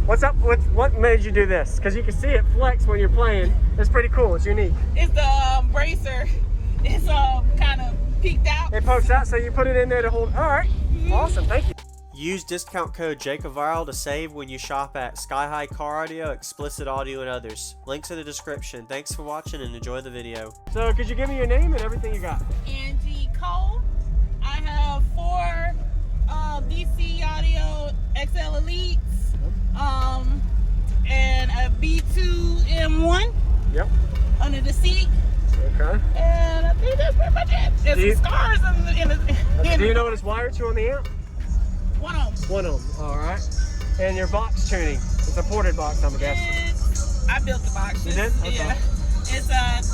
What's up with what made you do this? Because you can see it flex when you're playing. It's pretty cool. It's unique. It's the bracer. It's kind of peeked out. It pokes out, so you put it in there to hold. All right. Awesome. Thank you. Use discount code JACOBVIRAL to save when you shop at Sky High Car Audio, Explicit Audio, and others. Links in the description. Thanks for watching and enjoy the video. So could you give me your name and everything you got? Angie Cole. I have 4 DC Audio XL Elites, and a B2 M1. Yep. Under the seat. Okay. And I think that's pretty much it. There's some scars in the Do you know what it's wired to on the amp? 1 ohm. 1 ohm. All right. And your box tuning. It's a ported box, I'm guessing. I built the box. You did? Okay. Yeah. It's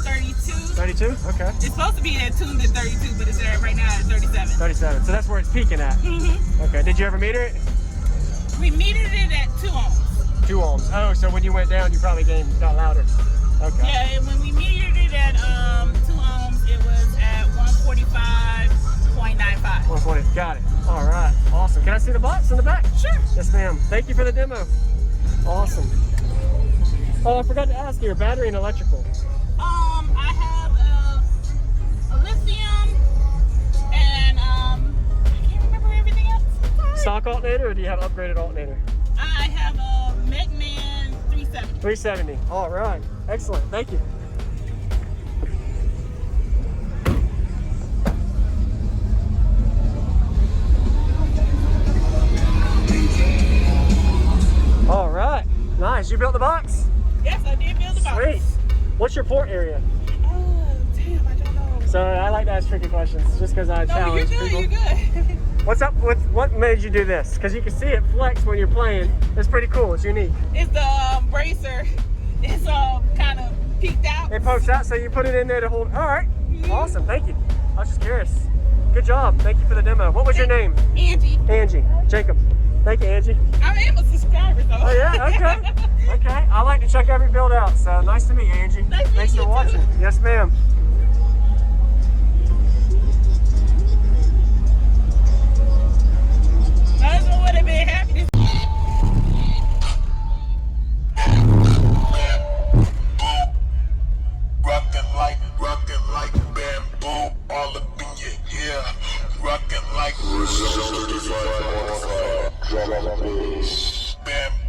32. 32? Okay. It's supposed to be tuned at 32, but it's right now at 37. 37. So that's where it's peaking at. Mm-hmm. Okay. Did you ever meter it? We metered it at 2 ohms. 2 ohms. Oh, so when you went down, you probably got louder. Okay. Yeah, and when we metered it at 2 ohms, it was at 145.95. 140. Got it. All right. Awesome. Can I see the box in the back? Sure. Yes, ma'am. Thank you for the demo. Awesome. Oh, I forgot to ask you, your battery and electrical. I have a Lithium and I can't remember everything else. Stock alternator, or do you have upgraded alternator? I have a McMahon 370. 370. All right. Excellent. Thank you. All right. Nice. You built the box? Yes, I did build the box. Sweet. What's your port area? Oh, damn, I don't know. So I like to ask tricky questions just because I challenge people. You're good. What's up with what made you do this? Because you can see it flex when you're playing. It's pretty cool. It's unique. It's the bracer. It's kind of peeked out. It pokes out, so you put it in there to hold. All right. Awesome. Thank you. I was just curious. Good job. Thank you for the demo. What was your name? Angie. Angie. Jacob. Thank you, Angie. I am a subscriber, though. Oh, yeah? Okay. Okay. I like to check every build out, so nice to meet you, Angie. Thanks for watching. Yes, ma'am. I just would have been happy to Rockin' like bamboo, all up in your ear. Rockin' like drum and bass. Bamboo.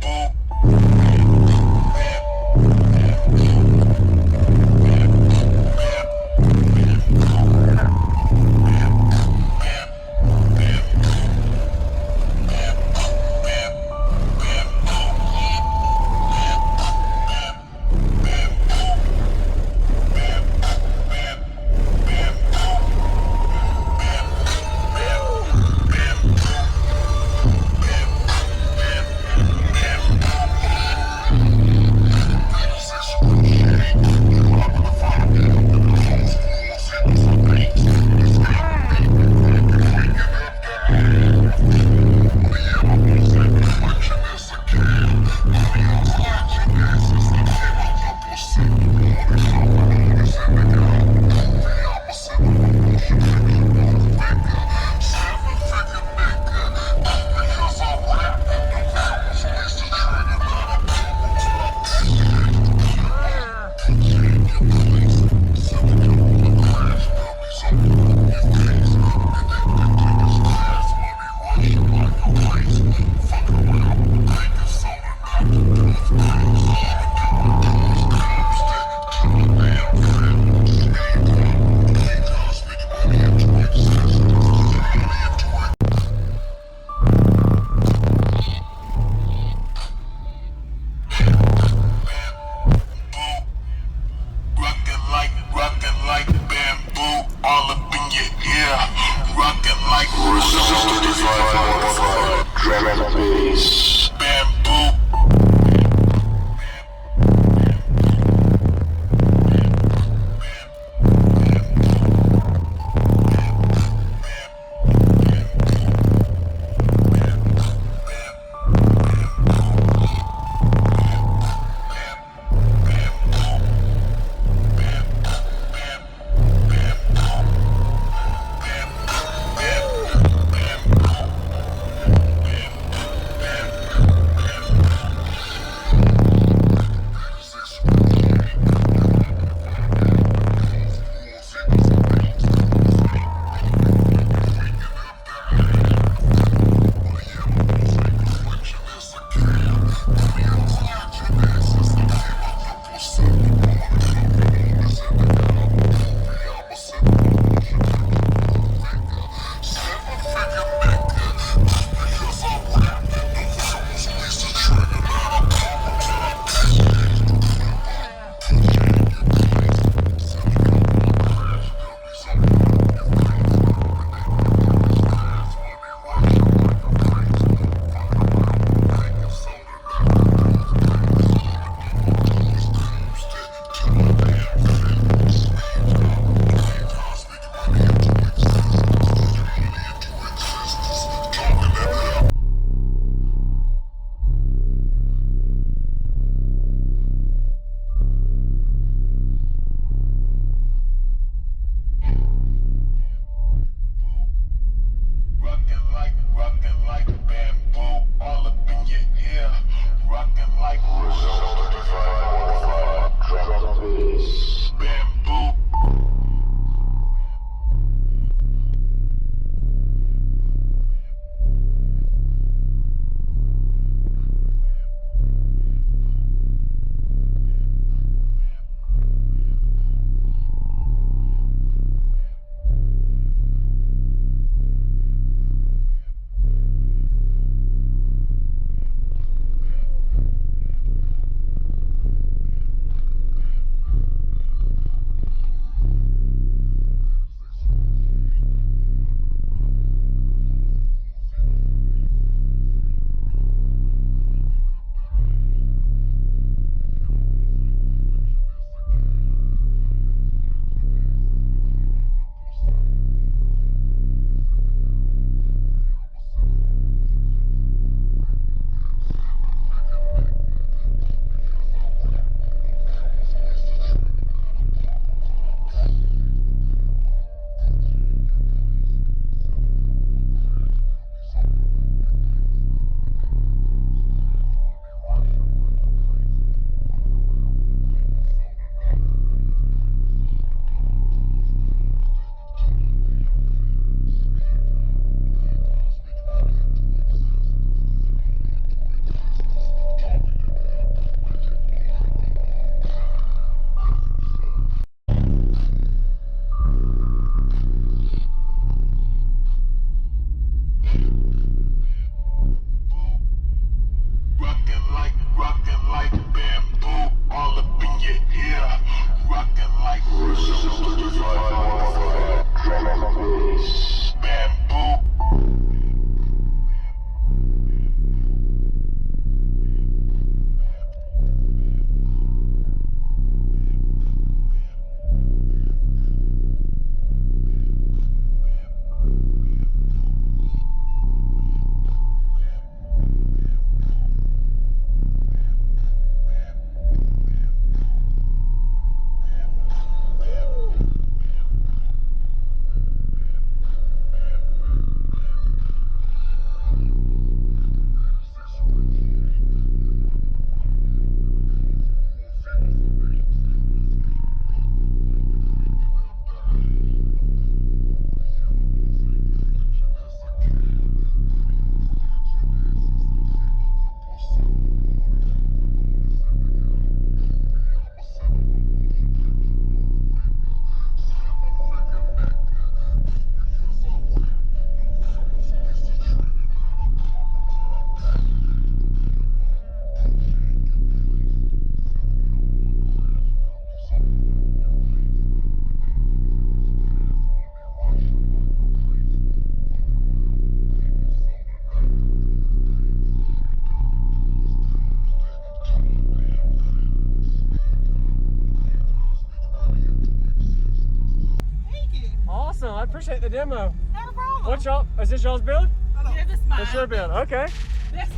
appreciate the demo. Not a problem. What y'all? Is this y'all's build? Yeah, this is mine. It's your build. Okay. This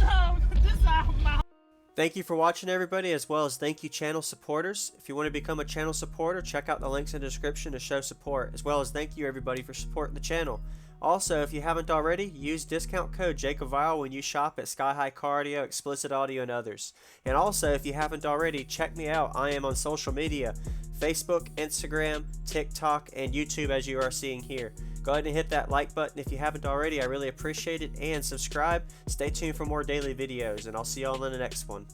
my. Thank you for watching, everybody, as well as thank you channel supporters. If you want to become a channel supporter, check out the links in the description to show support, as well as thank you everybody for supporting the channel. Also, if you haven't already, use discount code JakeAViral when you shop at Sky High Car Audio, Explicit Audio, and others. And also, if you haven't already, check me out. I am on social media, Facebook, Instagram, TikTok, and YouTube, as you are seeing here. Go ahead and hit that like button if you haven't already. I really appreciate it. And subscribe. Stay tuned for more daily videos, and I'll see y'all in the next one.